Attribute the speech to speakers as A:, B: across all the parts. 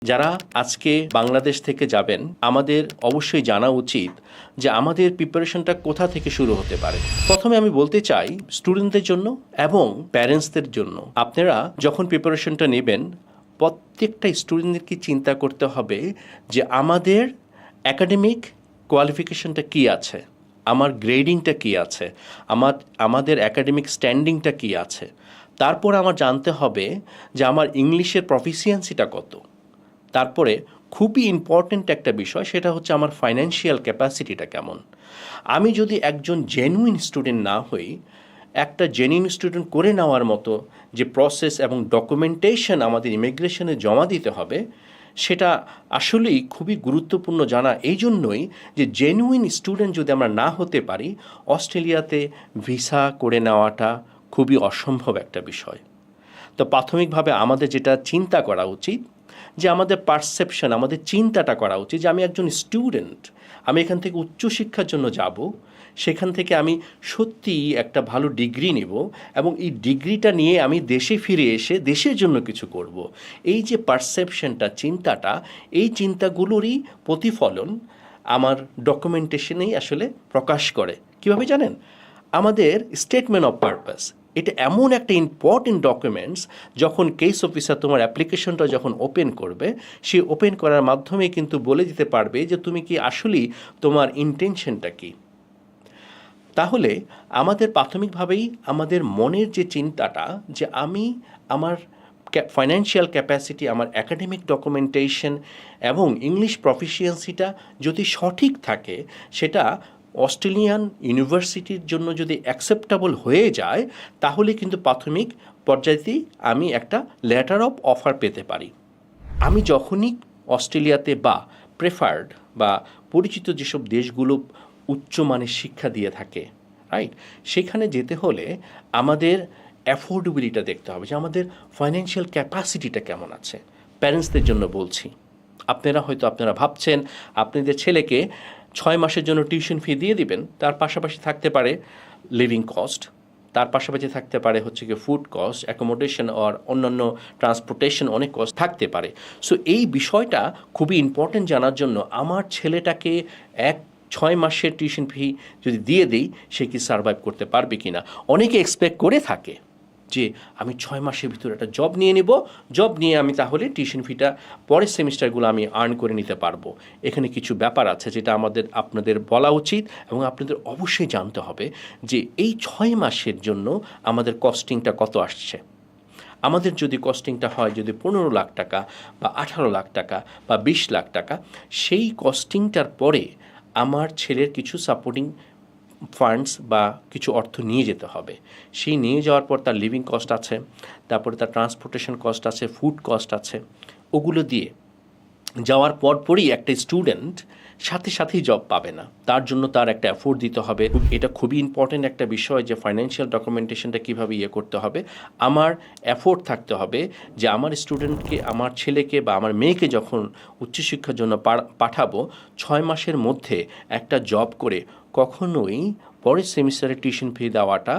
A: যারা আজকে বাংলাদেশ থেকে যাবেন আমাদের অবশ্যই জানা উচিত যে আমাদের প্রিপারেশনটা কোথা থেকে শুরু হতে পারে। প্রথমে আমি বলতে চাই স্টুডেন্টদের জন্য এবং প্যারেন্টসদের জন্য, আপনারা যখন প্রিপারেশনটা নেবেন প্রত্যেকটা স্টুডেন্টদেরকে চিন্তা করতে হবে যে আমাদের একাডেমিক কোয়ালিফিকেশনটা কী আছে, আমার গ্রেডিংটা কী আছে, আমাদের একাডেমিক স্ট্যান্ডিংটা কী আছে। তারপর আমার জানতে হবে যে আমার ইংলিশের প্রফিসিয়েন্সিটা কত। তারপরে খুবই ইম্পর্ট্যান্ট একটা বিষয়, সেটা হচ্ছে আমার ফাইন্যান্সিয়াল ক্যাপাসিটিটা কেমন। আমি যদি একজন জেনুইন স্টুডেন্ট না হই, একটা জেনুইন স্টুডেন্ট করে নেওয়ার মতো যে প্রসেস এবং ডকুমেন্টেশন আমাদের ইমিগ্রেশনে জমা দিতে হবে, সেটা আসলেই খুবই গুরুত্বপূর্ণ জানা। এই জন্যই যে জেনুইন স্টুডেন্ট যদি আমরা না হতে পারি, অস্ট্রেলিয়াতে ভিসা করে নেওয়াটা খুবই অসম্ভব একটা বিষয়। তো প্রাথমিকভাবে আমাদের যেটা চিন্তা করা উচিত, যে আমাদের পারসেপশন, আমাদের চিন্তাটা করা উচিত যে আমি একজন স্টুডেন্ট, আমি এখান থেকে উচ্চশিক্ষার জন্য যাব, সেখান থেকে আমি সত্যিই একটা ভালো ডিগ্রি নেব এবং এই ডিগ্রিটা নিয়ে আমি দেশে ফিরে এসে দেশের জন্য কিছু করব। এই যে পারসেপশনটা, চিন্তাটা, এই চিন্তাগুলোরই প্রতিফলন আমার ডকুমেন্টেশনেই আসলে প্রকাশ করে। কীভাবে জানেন? আমাদের স্টেটমেন্ট অফ পারপাস, এটা এমন একটা ইম্পর্টেন্ট ডকুমেন্টস, যখন কেস অফিসার তোমার অ্যাপ্লিকেশনটা যখন ওপেন করবে, সে ওপেন করার মাধ্যমে কিন্তু বলে দিতে পারবে যে তুমি কি আসলেই তোমার ইন্টেনশনটা কী। তাহলে আমাদের প্রাথমিকভাবেই আমাদের মনের যে চিন্তাটা, যে আমি আমার ফাইন্যান্সিয়াল ক্যাপাসিটি, আমার একাডেমিক ডকুমেন্টেশন এবং ইংলিশ প্রফিসিয়েন্সিটা যদি সঠিক থাকে, সেটা অস্ট্রেলিয়ান ইউনিভার্সিটির জন্য যদি অ্যাকসেপ্টেবল হয়ে যায়, তাহলে কিন্তু প্রাথমিক পর্যায়েতেই আমি একটা লেটার অফ অফার পেতে পারি। আমি যখনই অস্ট্রেলিয়াতে বা প্রেফার্ড বা পরিচিত যেসব দেশগুলো উচ্চমানের শিক্ষা দিয়ে থাকে, রাইট, সেখানে যেতে হলে আমাদের অ্যাফোর্ডেবিলিটা দেখতে হবে, যে আমাদের ফাইন্যান্সিয়াল ক্যাপাসিটিটা কেমন আছে। প্যারেন্টসদের জন্য বলছি, আপনারা ভাবছেন আপনাদের ছেলেকে 6 মাসের জন্য টিউশন ফি দিয়ে দিবেন, তার পাশাপাশি থাকতে পারে লিভিং কস্ট, তার পাশাপাশি থাকতে পারে হচ্ছে কি ফুড কস্ট, অ্যাকোমোডেশন আর অন্যান্য ট্রান্সপোর্টেশন, অনেক কস্ট থাকতে পারে। সো এই বিষয়টা খুবই ইম্পর্টেন্ট জানার জন্য, আমার ছেলেটাকে 6 মাসের টিউশন ফি যদি দিয়ে দিই, সে কি সার্ভাইভ করতে পারবে কি না। অনেকে এক্সপেক্ট করে থাকে যে আমি 6 মাসের ভিতরে একটা জব নিয়ে নেব, জব নিয়ে আমি তাহলে টিউশন ফিটা পরের সেমিস্টারগুলো আমি আর্ন করে নিতে পারবো। এখানে কিছু ব্যাপার আছে যেটা আপনাদের বলা উচিত এবং আপনাদের অবশ্যই জানতে হবে যে এই 6 মাসের জন্য আমাদের কস্টিংটা কত আসছে। আমাদের যদি কস্টিংটা হয় যদি 15 লাখ টাকা বা 18 লাখ টাকা বা 20 লাখ টাকা, সেই কস্টিংটার পরে আমার ছেলের কিছু সাপোর্টিং ফান্ডস বা কিছু অর্থ নিয়ে যেতে হবে। সেই নিয়ে যাওয়ার পর তার লিভিং কস্ট আছে, তারপরে তার ট্রান্সপোর্টেশন কস্ট আছে, ফুড কস্ট আছে। ওগুলো দিয়ে যাওয়ার পরপরই একটা স্টুডেন্ট সাথেই জব পাবে না, তার জন্য তার একটা অ্যাফোর্ড দিতে হবে। এটা খুবই ইম্পর্টেন্ট একটা বিষয় যে ফাইন্যান্সিয়াল ডকুমেন্টেশনটা কীভাবে করতে হবে। আমার অ্যাফোর্ড থাকতে হবে যে আমার স্টুডেন্টকে, আমার ছেলেকে বা আমার মেয়েকে যখন উচ্চশিক্ষার জন্য পাঠাবো, 6 মাসের মধ্যে একটা জব করে কখনোই পরের সেমিস্টারে টিউশন ফি দেওয়াটা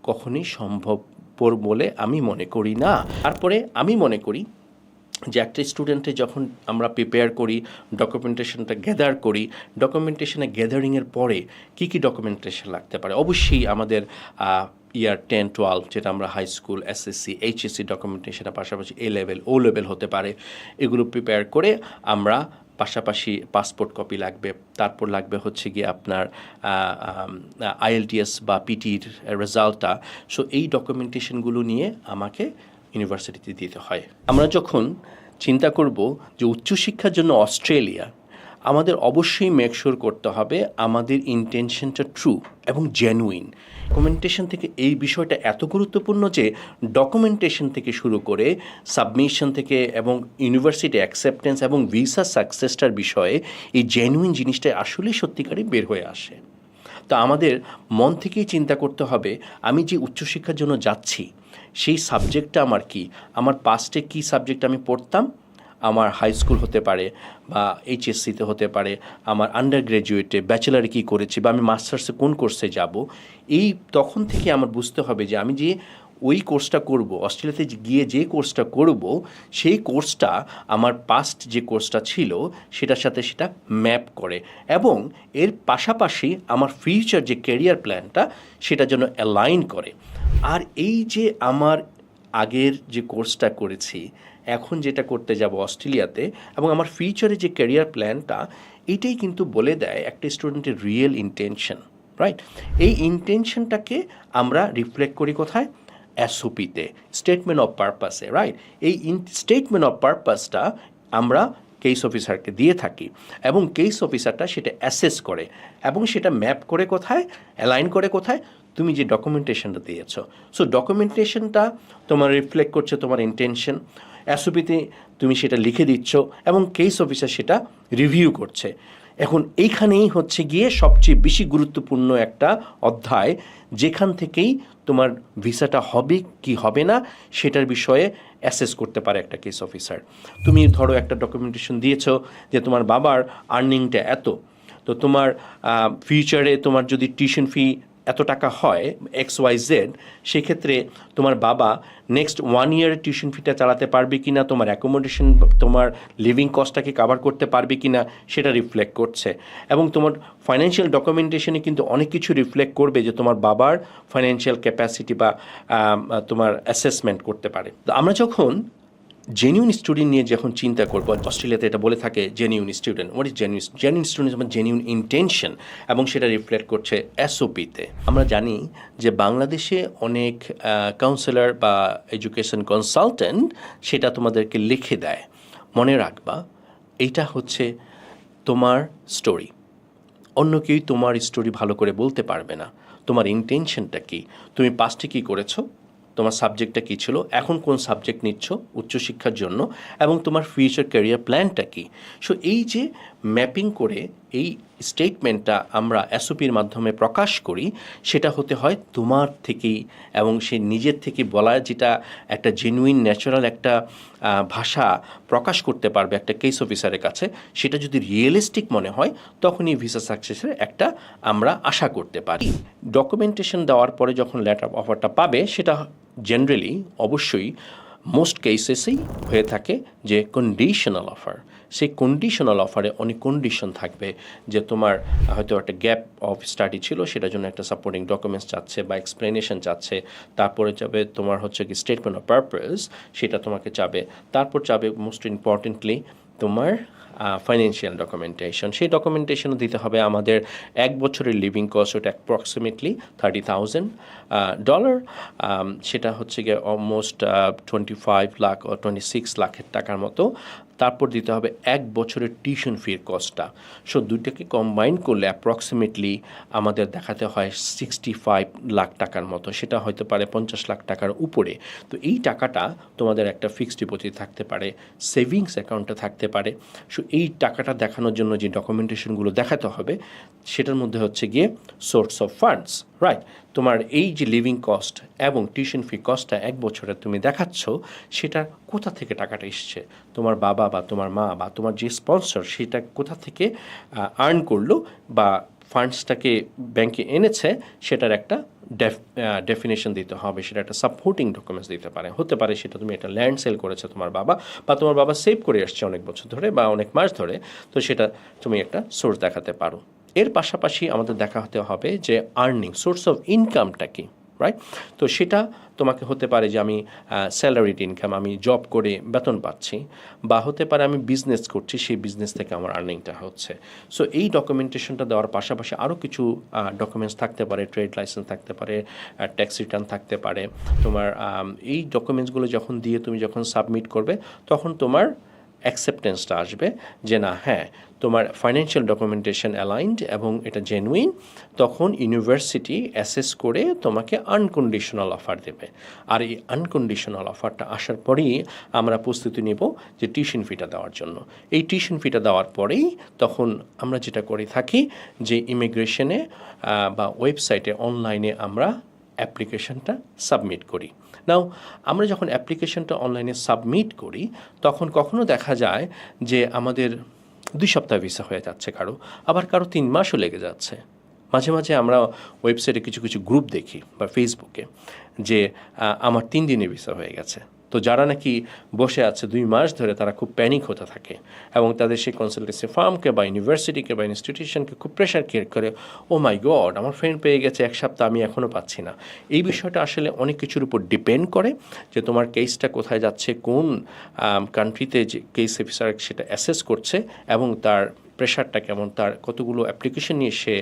A: কখনোই সম্ভবপর বলে আমি মনে করি না। তারপরে আমি মনে করি যে একটা স্টুডেন্টে যখন আমরা প্রিপেয়ার করি, ডকুমেন্টেশনটা গ্যাদার করি, ডকুমেন্টেশনে গ্যাদারিংয়ের পরে কী ডকুমেন্টেশন লাগতে পারে, অবশ্যই আমাদের ইয়ার 10-12 যেটা আমরা হাই স্কুল, এসএসসি, এইচএসসি ডকুমেন্টেশনের পাশাপাশি এ লেভেল, ও লেভেল হতে পারে, এগুলো প্রিপেয়ার করে আমরা পাশাপাশি পাসপোর্ট কপি লাগবে, তারপর লাগবে হচ্ছে গিয়ে আপনার আইএলটিএস বা পিটির রেজাল্টটা। সো এই ডকুমেন্টেশনগুলো নিয়ে আমাকে ইউনিভার্সিটিতে দিতে হয়। আমরা যখন চিন্তা করব যে উচ্চশিক্ষার জন্য অস্ট্রেলিয়া, আমাদের অবশ্যই মেকশোর করতে হবে আমাদের ইন্টেনশনটা ট্রু এবং জেনুইন। ডকুমেন্টেশন থেকে এই বিষয়টা এত গুরুত্বপূর্ণ যে ডকুমেন্টেশন থেকে শুরু করে সাবমিশন থেকে এবং ইউনিভার্সিটি অ্যাকসেপ্টেন্স এবং ভিসা সাকসেসটার বিষয়ে এই জেনুইন জিনিসটা আসলেই সত্যিকারই বের হয়ে আসে। তো আমাদের মন থেকেই চিন্তা করতে হবে, আমি যে উচ্চশিক্ষার জন্য যাচ্ছি সেই সাবজেক্টটা আমার কি, আমার পাস্টে কী সাবজেক্ট আমি পড়তাম, আমার হাই স্কুল হতে পারে বা এইচএসসিতে হতে পারে, আমার আন্ডার গ্র্যাজুয়েটে ব্যাচেলারে কী করেছি বা আমি মাস্টার্সে কোন কোর্সে যাব। এই তখন থেকে আমার বুঝতে হবে যে আমি যে ওই কোর্সটা করব, অস্ট্রেলিয়াতে গিয়ে যে কোর্সটা করব সেই কোর্সটা আমার পাস্ট যে কোর্সটা ছিল সেটার সাথে সেটা ম্যাপ করে এবং এর পাশাপাশি আমার ফিউচার যে ক্যারিয়ার প্ল্যানটা সেটা যেন অ্যালাইন করে। আর এই যে আমার আগের যে কোর্সটা করেছি, এখন যেটা করতে যাব অস্ট্রেলিয়াতে, এবং আমার ফিউচারে যে ক্যারিয়ার প্ল্যানটা, এইটাই কিন্তু বলে দেয় একটা স্টুডেন্টের রিয়েল ইন্টেনশন, রাইট? এই ইন্টেনশনটাকে আমরা রিফ্লেক্ট করি কোথায়? এসওপিতে, স্টেটমেন্ট অফ পারপাসে, রাইট? এই স্টেটমেন্ট অফ পারপাসটা আমরা কেস অফিসারকে দিয়ে থাকি এবং কেস অফিসারটা সেটা অ্যাসেস করে এবং সেটা ম্যাপ করে কোথায়, অ্যালাইন করে কোথায়? তুমি যে ডকুমেন্টেশনটা দিয়েছ। সো ডকুমেন্টেশনটা তোমার রিফ্লেক্ট করছে তোমার ইন্টেনশন, এসওপিতে তুমি সেটা লিখে দিচ্ছ এবং কেস অফিসার সেটা রিভিউ করছে। এখন এইখানেই হচ্ছে গিয়ে সবচেয়ে বেশি গুরুত্বপূর্ণ একটা অধ্যায়, যেখান থেকেই তোমার ভিসাটা হবে কি হবে না সেটার বিষয়ে অ্যাসেস করতে পারে একটা কেস অফিসার। তুমি ধরো একটা ডকুমেন্টেশন দিয়েছো যে তোমার বাবার আর্নিংটা এত, তো তোমার ফিউচারে তোমার যদি টিউশন ফি এত টাকা হয় XYZ, সেক্ষেত্রে তোমার বাবা নেক্সট 1 ইয়ারের টিউশন ফিটা চালাতে পারবে কি না, তোমার অ্যাকোমোডেশন, তোমার লিভিং কস্টটাকে কাভার করতে পারবে কি না সেটা রিফ্লেক্ট করছে। এবং তোমার ফাইন্যান্সিয়াল ডকুমেন্টেশনে কিন্তু অনেক কিছু রিফ্লেক্ট করবে যে তোমার বাবার ফাইন্যান্সিয়াল ক্যাপাসিটি বা তোমার অ্যাসেসমেন্ট করতে পারে। তো আমরা যখন জেনিউন স্টুডেন্ট নিয়ে যখন চিন্তা করবো, অস্ট্রেলিয়াতে এটা বলে থাকে genuine student. What is genuine student? যেমন জেনিউন ইন্টেনশন, এবং সেটা রিফ্লেক্ট করছে এসওপিতে। আমরা জানি যে বাংলাদেশে অনেক কাউন্সিলর বা এডুকেশন কনসালটেন্ট সেটা তোমাদেরকে লিখে দেয়। মনে রাখবা, এইটা হচ্ছে তোমার স্টোরি, অন্য কেউই তোমার স্টোরি ভালো করে বলতে পারবে না। তোমার ইন্টেনশনটা কী, তুমি পাস্টে কী করেছো, তোমার সাবজেক্টটা কী ছিল, এখন কোন সাবজেক্ট নিচ্ছ উচ্চশিক্ষার জন্য, এবং তোমার ফিউচার ক্যারিয়ার প্ল্যানটা কী। সো এই যে ম্যাপিং করে এই স্টেটমেন্টটা আমরা এসওপির মাধ্যমে প্রকাশ করি, সেটা হতে হয় তোমার থেকেই, এবং সে নিজের থেকে বলা, যেটা একটা জেনুইন ন্যাচারাল একটা ভাষা প্রকাশ করতে পারবে একটা কেস অফিসারের কাছে, সেটা যদি রিয়েলিস্টিক মনে হয় তখনই ভিসা সাকসেসের একটা আমরা আশা করতে পারি। ডকুমেন্টেশন দেওয়ার পরে যখন লেটার অফ অফারটা পাবে, সেটা জেনারেলি অবশ্যই মোস্ট কেসেসেই হয়ে থাকে যে কন্ডিশনাল অফার। সেই কন্ডিশনাল অফারে অনেক কন্ডিশন থাকবে, যে তোমার হয়তো একটা গ্যাপ অফ স্টাডি ছিল, সেটার জন্য একটা সাপোর্টিং ডকুমেন্টস চাচ্ছে বা এক্সপ্লেনেশন চাচ্ছে। তারপরে যাবে তোমার হচ্ছে কি স্টেটমেন্ট অফ পারপাস, সেটা তোমাকে চাবে। তারপর চাবে মোস্ট ইম্পর্টেন্টলি তোমার ফাইন্যান্সিয়াল ডকুমেন্টেশন। সেই ডকুমেন্টেশনও দিতে হবে আমাদের 1 বছরের লিভিং কস্ট, ওটা অ্যাপ্রক্সিমেটলি $30,000। সেটা হচ্ছে গিয়ে অলমোস্ট 25 লাখ ও 26 লাখের টাকার মতো। তারপর দিতে হবে 1 বছরের টিউশন ফির কস্টটা। সো দুইটাকে কম্বাইন করলে অ্যাপ্রক্সিমেটলি আমাদের দেখাতে হয় 65 লাখ টাকার মতো। সেটা হয়তো পারে 50 লাখ টাকার উপরে। তো এই টাকাটা তোমাদের একটা ফিক্সড ডিপোজিট থাকতে পারে, সেভিংস অ্যাকাউন্টে থাকতে পারে। সো এই টাকাটা দেখানোর জন্য যে ডকুমেন্টেশনগুলো দেখাতে হবে, সেটার মধ্যে হচ্ছে গিয়ে সোর্স অফ ফান্ডস, রাইট? তোমার এই যে লিভিং কস্ট এবং টিউশন ফি কস্টটা 1 বছরে তুমি দেখাচ্ছ, সেটা কোথা থেকে টাকাটা এসছে, তোমার বাবা বা তোমার মা বা তোমার যে স্পন্সর, সেটা কোথা থেকে আর্ন করলো বা ফান্ডসটাকে ব্যাংকে এনেছে, সেটার একটা ডেফিনেশন দিতে হবে। সেটা একটা সাপোর্টিং ডকুমেন্টস দিতে পারে, হতে পারে সেটা তুমি একটা ল্যান্ড সেল করেছো তোমার বাবা, বা তোমার বাবা সেভ করে আসছে অনেক বছর ধরে বা অনেক মাস ধরে, তো সেটা তুমি একটা সোর্স দেখাতে পারো। এর পাশাপাশি আমাদের দেখা হতে হবে যে আর্নিং সোর্স অফ ইনকামটা কি, রাইট? তো সেটা তোমাকে হতে পারে যে আমি স্যালারিড ইনকাম, আমি জব করে বেতন পাচ্ছি, বা হতে পারে আমি বিজনেস করছি, সেই বিজনেস থেকে আমার আর্নিংটা হচ্ছে। সো এই ডকুমেন্টেশনটা দেওয়ার পাশাপাশি আরও কিছু ডকুমেন্টস থাকতে পারে, ট্রেড লাইসেন্স থাকতে পারে, ট্যাক্স রিটার্ন থাকতে পারে। তোমার এই ডকুমেন্টসগুলো যখন দিয়ে তুমি যখন সাবমিট করবে, তখন তোমার অ্যাকসেপ্টেন্সটা আসবে যে না, হ্যাঁ, তোমার ফাইন্যান্সিয়াল ডকুমেন্টেশন অ্যালাইনড এবং এটা জেনুইন। তখন ইউনিভার্সিটি অ্যাসেস করে তোমাকে আনকন্ডিশনাল অফার দেবে। আর এই আনকন্ডিশনাল অফারটা আসার পরেই আমরা প্রস্তুতি নেব যে টিউশন ফিটা দেওয়ার জন্য। এই টিউশন ফিটা দেওয়ার পরেই তখন আমরা যেটা করে থাকি যে ইমিগ্রেশনে বা ওয়েবসাইটে অনলাইনে আমরা অ্যাপ্লিকেশনটা সাবমিট করি। নাও আমরা যখন অ্যাপ্লিকেশনটা অনলাইনে সাবমিট করি, তখন কখনো দেখা যায় যে আমাদের 2 সপ্তাহ ভিসা হয়ে যাচ্ছে কারো, আবার কারো 3 মাসও লেগে যাচ্ছে, মাঝে মাঝে আমরা ওয়েবসাইটে কিছু কিছু গ্রুপ দেখি বা ফেসবুকে যে আমার 3 দিনে ভিসা হয়ে গেছে। তো যারা নাকি বসে আছে 2 মাস ধরে তারা খুব প্যানিক হতে থাকে এবং তাদের সেই কনসালটেন্সি ফার্মকে বা ইউনিভার্সিটিকে বা ইনস্টিটিউশনকে খুব প্রেশার ক্রিয়েট করে, ও মাই গড আমার ফ্রেন্ড পেয়ে গেছে 1 সপ্তাহ, আমি এখনও পাচ্ছি না। এই বিষয়টা আসলে অনেক কিছুর উপর ডিপেন্ড করে যে তোমার কেসটা কোথায় যাচ্ছে, কোন কান্ট্রিতে যে কেস অফিসার সেটা অ্যাসেস করছে এবং তার প্রেশারটা কেমন, তার কতগুলো অ্যাপ্লিকেশন নিয়ে সে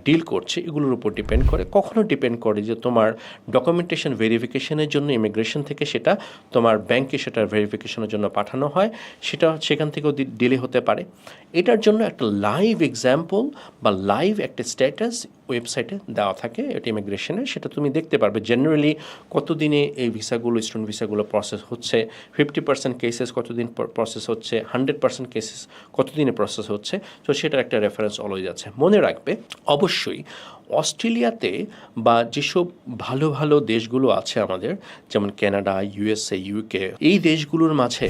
A: ডিল করছে, এগুলোর উপর ডিপেন্ড করে। কখনো ডিপেন্ড করে যে তোমার ডকুমেন্টেশন ভেরিফিকেশনের জন্য ইমিগ্রেশন থেকে সেটা তোমার ব্যাংকে সেটার ভেরিফিকেশনের জন্য পাঠানো হয়, সেটা সেখান থেকেও ডিলে হতে পারে। এটার জন্য একটা লাইভ এক্সাম্পল বা লাইভ একটা স্ট্যাটাস ওয়েবসাইটে দেওয়া থাকে এটা ইমিগ্রেশনের, সেটা তুমি দেখতে পারবে জেনারেলি কতদিনে এই ভিসাগুলো, স্টুডেন্ট ভিসাগুলো প্রসেস হচ্ছে, 50% কেসেস কতদিন প্রসেস হচ্ছে, 100% কেসেস কতদিনে প্রসেস হচ্ছে। তো সেটার একটা রেফারেন্স অলওয়েজ আছে। মনে রাখবে অবশ্যই অস্ট্রেলিয়াতে বা যেসব ভালো ভালো দেশগুলো আছে আমাদের, যেমন কানাডা, ইউএসএ, ইউকে, এই দেশগুলোর মাঝে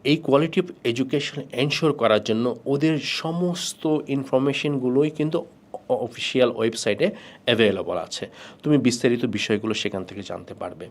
A: এই কোয়ালিটি অফ এডুকেশন এনশোর করার জন্য ওদের সমস্ত ইনফরমেশনগুলোই কিন্তু অফিসিয়াল ওয়েবসাইটে অ্যাভেলেবল আছে। তুমি বিস্তারিত বিষয়গুলো সেখান থেকে জানতে পারবে।